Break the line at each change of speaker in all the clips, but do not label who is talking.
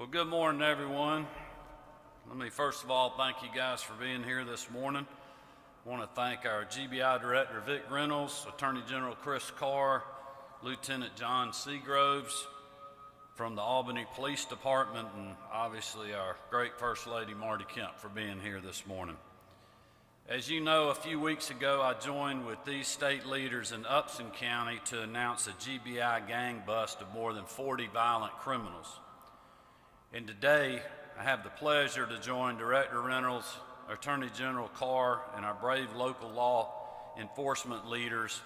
Well, good morning, everyone. Let me first of all thank you guys for being here this morning. I want to thank our GBI Director, Vic Reynolds, Attorney General Chris Carr, Lieutenant John Seagroves from the Albany Police Department, and obviously our great First Lady, Marty Kemp, for being here this morning. As you know, a few weeks ago, I joined with these state leaders in Upson County to announce a GBI gang bust of more than 40 violent criminals. And today, I have the pleasure to join Director Reynolds, Attorney General Carr, and our brave local law enforcement leaders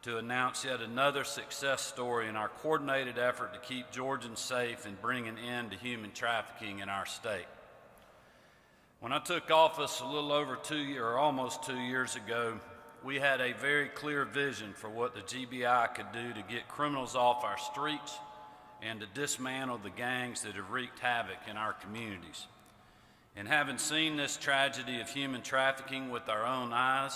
to announce yet another success story in our coordinated effort to keep Georgians safe and bring an end to human trafficking in our state. When I took office a little over almost 2 years ago, we had a very clear vision for what the GBI could do to get criminals off our streets and to dismantle the gangs that have wreaked havoc in our communities. And having seen this tragedy of human trafficking with our own eyes,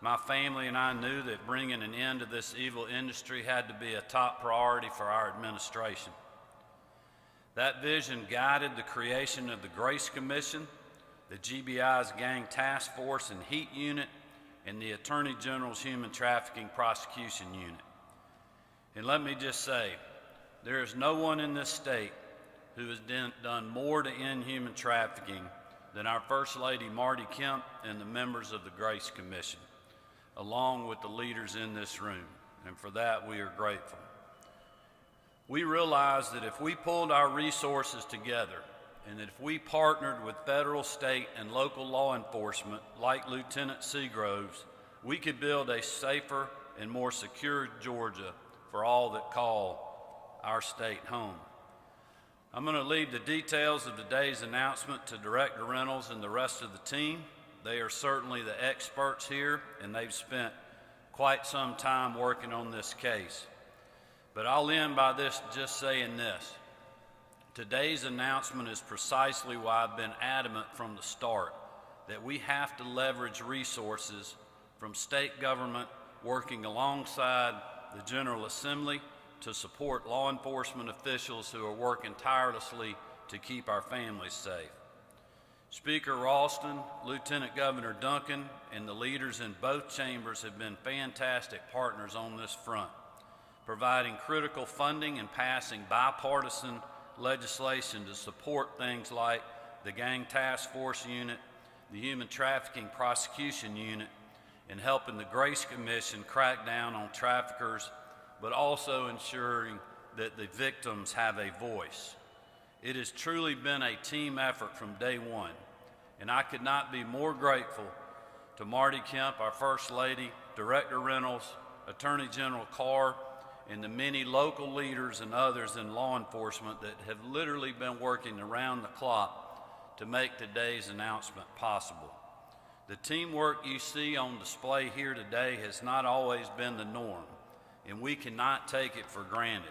my family and I knew that bringing an end to this evil industry had to be a top priority for our administration. That vision guided the creation of the Grace Commission, the GBI's Gang Task Force and Heat Unit, and the Attorney General's Human Trafficking Prosecution Unit. And let me just say, there is no one in this state who has done more to end human trafficking than our First Lady Marty Kemp and the members of the Grace Commission, along with the leaders in this room, and for that we are grateful. We realize that if we pulled our resources together and that if we partnered with federal, state, and local law enforcement like Lieutenant Seagroves, we could build a safer and more secure Georgia for all that call our state home. I'm going to leave the details of today's announcement to Director Reynolds and the rest of the team. They are certainly the experts here, and they've spent quite some time working on this case. But I'll end by just saying this. Today's announcement is precisely why I've been adamant from the start that we have to leverage resources from state government working alongside the General Assembly to support law enforcement officials who are working tirelessly to keep our families safe. Speaker Ralston, Lieutenant Governor Duncan, and the leaders in both chambers have been fantastic partners on this front, providing critical funding and passing bipartisan legislation to support things like the Gang Task Force Unit, the Human Trafficking Prosecution Unit, and helping the Grace Commission crack down on traffickers, but also ensuring that the victims have a voice. It has truly been a team effort from day one, and I could not be more grateful to Marty Kemp, our First Lady, Director Reynolds, Attorney General Carr, and the many local leaders and others in law enforcement that have literally been working around the clock to make today's announcement possible. The teamwork you see on display here today has not always been the norm, and we cannot take it for granted.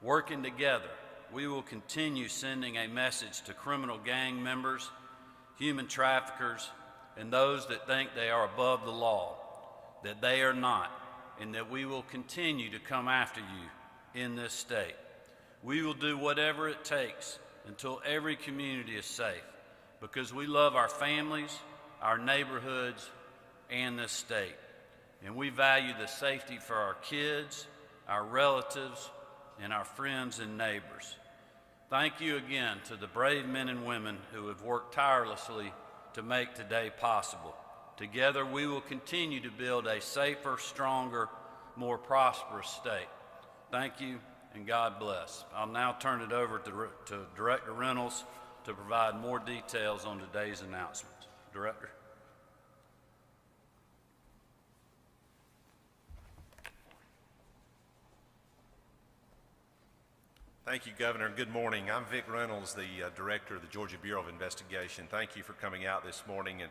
Working together, we will continue sending a message to criminal gang members, human traffickers, and those that think they are above the law, that they are not, and that we will continue to come after you in this state. We will do whatever it takes until every community is safe, because we love our families, our neighborhoods, and this state. And we value the safety for our kids, our relatives, and our friends and neighbors. Thank you again to the brave men and women who have worked tirelessly to make today possible. Together, we will continue to build a safer, stronger, more prosperous state. Thank you, and God bless. I'll now turn it over to Director Reynolds to provide more details on today's announcement. Director.
Thank you, Governor. Good morning. I'm Vic Reynolds, the Director of the Georgia Bureau of Investigation. Thank you for coming out this morning, and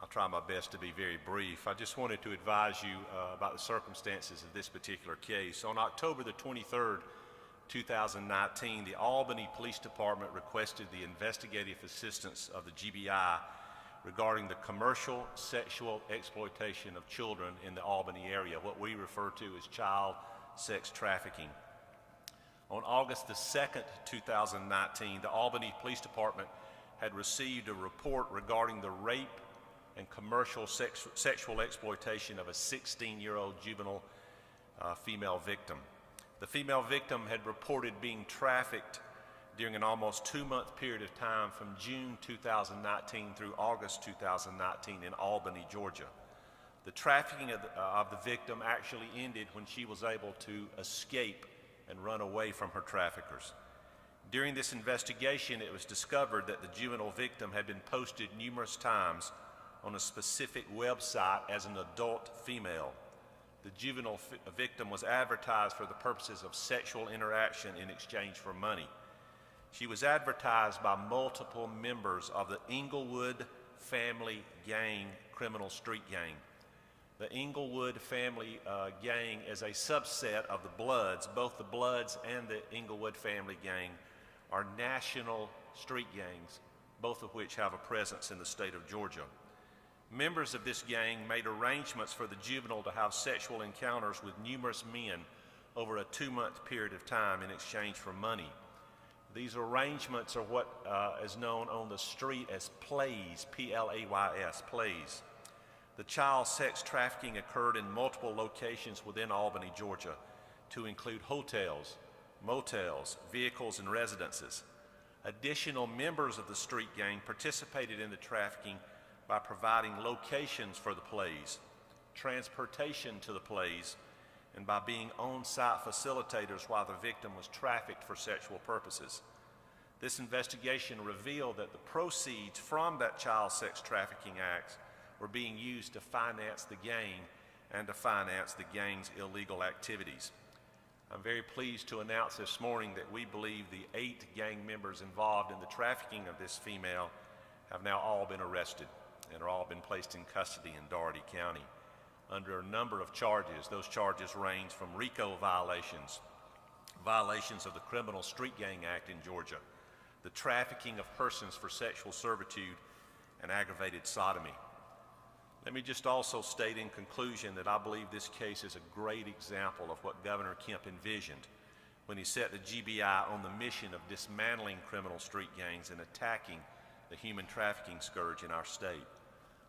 I'll try my best to be very brief. I just wanted to advise you about the circumstances of this particular case. On October the 23rd, 2019, the Albany Police Department requested the investigative assistance of the GBI regarding the commercial sexual exploitation of children in the Albany area, what we refer to as child sex trafficking. On August the 2nd, 2019, the Albany Police Department had received a report regarding the rape and commercial sexual exploitation of a 16-year-old juvenile female victim. The female victim had reported being trafficked during an almost 2-month period of time from June 2019 through August 2019 in Albany, Georgia. The trafficking of the victim actually ended when she was able to escape and run away from her traffickers. During this investigation, it was discovered that the juvenile victim had been posted numerous times on a specific website as an adult female. The juvenile victim was advertised for the purposes of sexual interaction in exchange for money. She was advertised by multiple members of the Inglewood Family Gang criminal street gang. The Inglewood Family Gang is a subset of the Bloods. Both the Bloods and the Inglewood Family Gang are national street gangs, both of which have a presence in the state of Georgia. Members of this gang made arrangements for the juvenile to have sexual encounters with numerous men over a 2-month period of time in exchange for money. These arrangements are what is known on the street as plays, P-L-A-Y-S, plays. The child sex trafficking occurred in multiple locations within Albany, Georgia, to include hotels, motels, vehicles, and residences. Additional members of the street gang participated in the trafficking by providing locations for the plays, transportation to the plays, and by being on-site facilitators while the victim was trafficked for sexual purposes. This investigation revealed that the proceeds from that child sex trafficking act were being used to finance the gang and to finance the gang's illegal activities. I'm very pleased to announce this morning that we believe the 8 gang members involved in the trafficking of this female have now all been arrested and are all been placed in custody in Dougherty County under a number of charges. Those charges range from RICO violations, violations of the Criminal Street Gang Act in Georgia, the trafficking of persons for sexual servitude, and aggravated sodomy. Let me just also state in conclusion that I believe this case is a great example of what Governor Kemp envisioned when he set the GBI on the mission of dismantling criminal street gangs and attacking the human trafficking scourge in our state.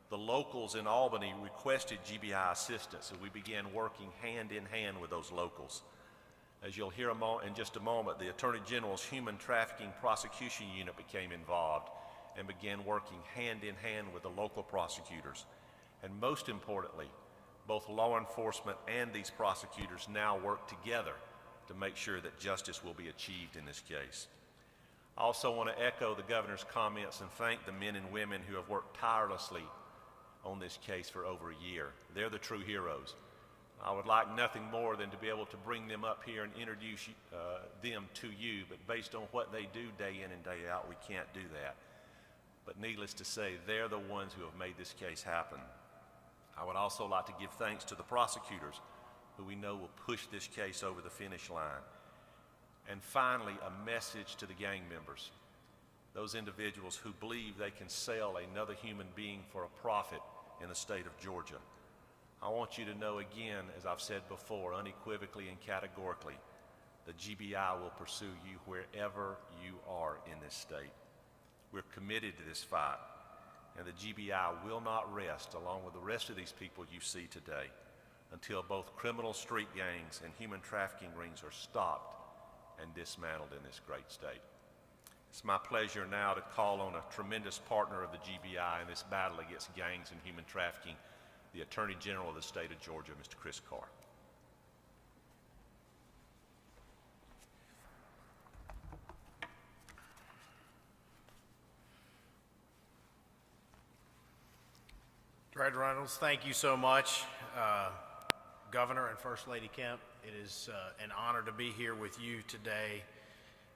The locals in Albany requested GBI assistance, and we began working hand in hand with those locals. As you'll hear in just a moment, the Attorney General's Human Trafficking Prosecution Unit became involved and began working hand in hand with the local prosecutors. And most importantly, both law enforcement and these prosecutors now work together to make sure that justice will be achieved in this case. I also want to echo the governor's comments and thank the men and women who have worked tirelessly on this case for over a year. They're the true heroes. I would like nothing more than to be able to bring them up here and introduce them to you, but based on what they do day in and day out, we can't do that. But needless to say, they're the ones who have made this case happen. I would also like to give thanks to the prosecutors who we know will push this case over the finish line. And finally, a message to the gang members, those individuals who believe they can sell another human being for a profit in the state of Georgia. I want you to know again, as I've said before, unequivocally and categorically, the GBI will pursue you wherever you are in this state. We're committed to this fight, and the GBI will not rest, along with the rest of these people you see today, until both criminal street gangs and human trafficking rings are stopped and dismantled in this great state. It's my pleasure now to call on a tremendous partner of the GBI in this battle against gangs and human trafficking, the Attorney General of the state of Georgia, Mr. Chris Carr.
Director Reynolds, thank you so much. Governor and First Lady Kemp, it is an honor to be here with you today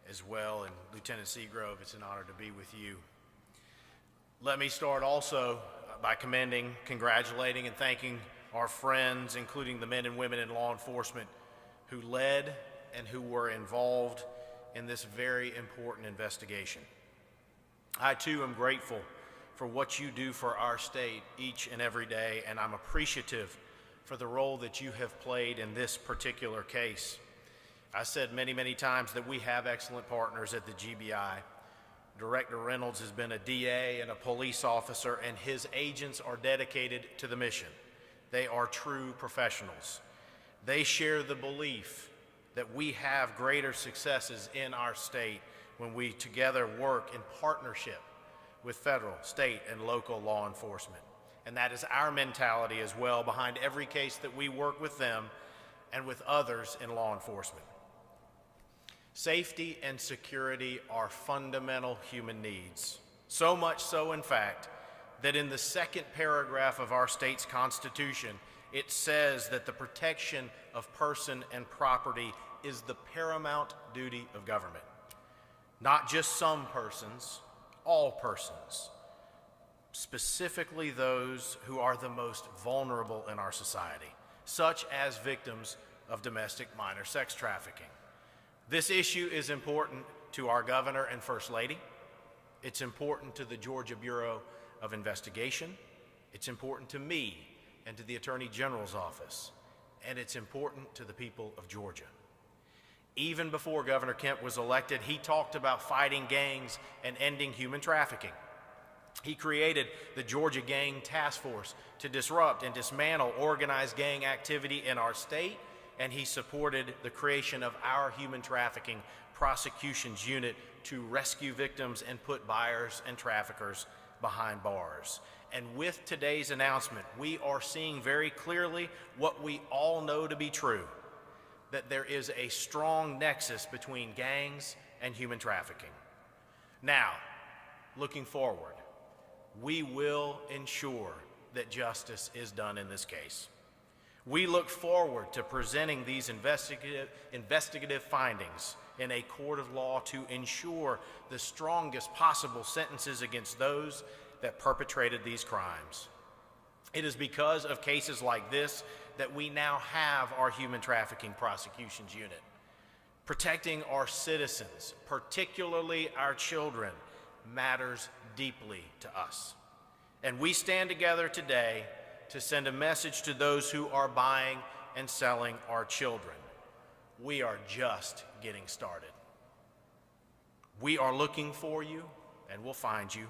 as well, and Lieutenant Seagrove, it's an honor to be with you. Let me start also by commending, congratulating, and thanking our friends, including the men and women in law enforcement who led and who were involved in this very important investigation. I too am grateful for what you do for our state each and every day, and I'm appreciative for the role that you have played in this particular case. I said many, many times that we have excellent partners at the GBI. Director Reynolds has been a DA and a police officer, and his agents are dedicated to the mission. They are true professionals. They share the belief that we have greater successes in our state when we together work in partnership with federal, state, and local law enforcement. And that is our mentality as well behind every case that we work with them and with others in law enforcement. Safety and security are fundamental human needs. So much so, in fact, that in the second paragraph of our state's Constitution, it says that the protection of person and property is the paramount duty of government. Not just some persons, all persons, specifically those who are the most vulnerable in our society, such as victims of domestic minor sex trafficking. This issue is important to our governor and First Lady. It's important to the Georgia Bureau of Investigation. It's important to me and to the Attorney General's office. And it's important to the people of Georgia. Even before Governor Kemp was elected, he talked about fighting gangs and ending human trafficking. He created the Georgia Gang Task Force to disrupt and dismantle organized gang activity in our state, and he supported the creation of our Human Trafficking Prosecutions Unit to rescue victims and put buyers and traffickers behind bars. And with today's announcement, we are seeing very clearly what we all know to be true, that there is a strong nexus between gangs and human trafficking. Now, looking forward, we will ensure that justice is done in this case. We look forward to presenting these investigative findings in a court of law to ensure the strongest possible sentences against those that perpetrated these crimes. It is because of cases like this that we now have our Human Trafficking Prosecutions Unit. Protecting our citizens, particularly our children, matters deeply to us. And we stand together today to send a message to those who are buying and selling our children. We are just getting started. We are looking for you, and we'll find you.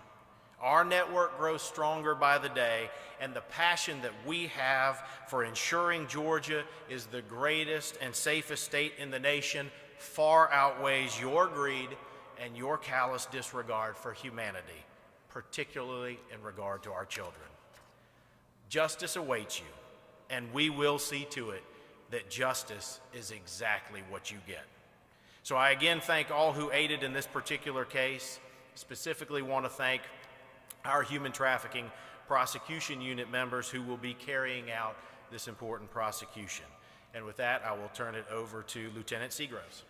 Our network grows stronger by the day, and the passion that we have for ensuring Georgia is the greatest and safest state in the nation far outweighs your greed and your callous disregard for humanity, particularly in regard to our children. Justice awaits you, and we will see to it that justice is exactly what you get. So I again thank all who aided in this particular case. Specifically want to thank our Human Trafficking Prosecution Unit members who will be carrying out this important prosecution. And with that, I will turn it over to Lieutenant Seagroves.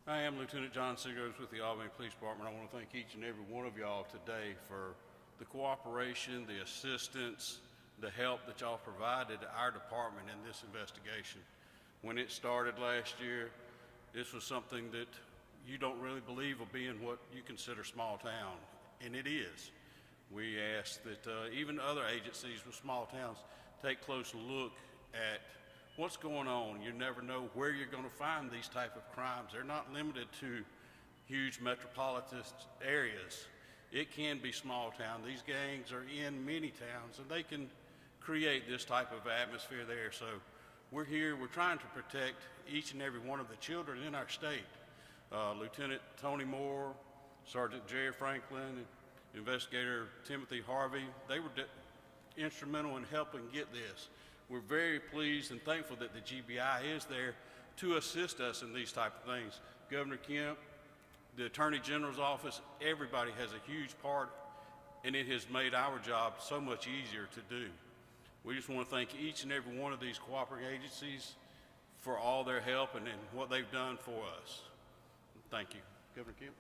I am Lieutenant John Seagroves with the Albany Police Department. I want to thank each and every one of y'all today for the cooperation, the assistance, the help that y'all provided to our department in this investigation. When it started last year, this was something that you don't really believe will be in what you consider small town, and it is. We ask that even other agencies with small towns take a close look at what's going on. You never know where you're going to find these type of crimes. They're not limited to huge metropolitan areas. It can be small town. These gangs are in many towns, and they can create this type of atmosphere there. So we're here, we're trying to protect each and every one of the children in our state. Lieutenant Tony Moore, Sergeant Jerry Franklin, and Investigator Timothy Harvey, they were instrumental in helping get this. We're very pleased and thankful that the GBI is there to assist us in these type of things. Governor Kemp, the Attorney General's office, everybody has a huge part, and it has made our job so much easier to do. We just want to thank each and every one of these cooperating agencies for all their help and what they've done for us. Thank you. Governor Kemp.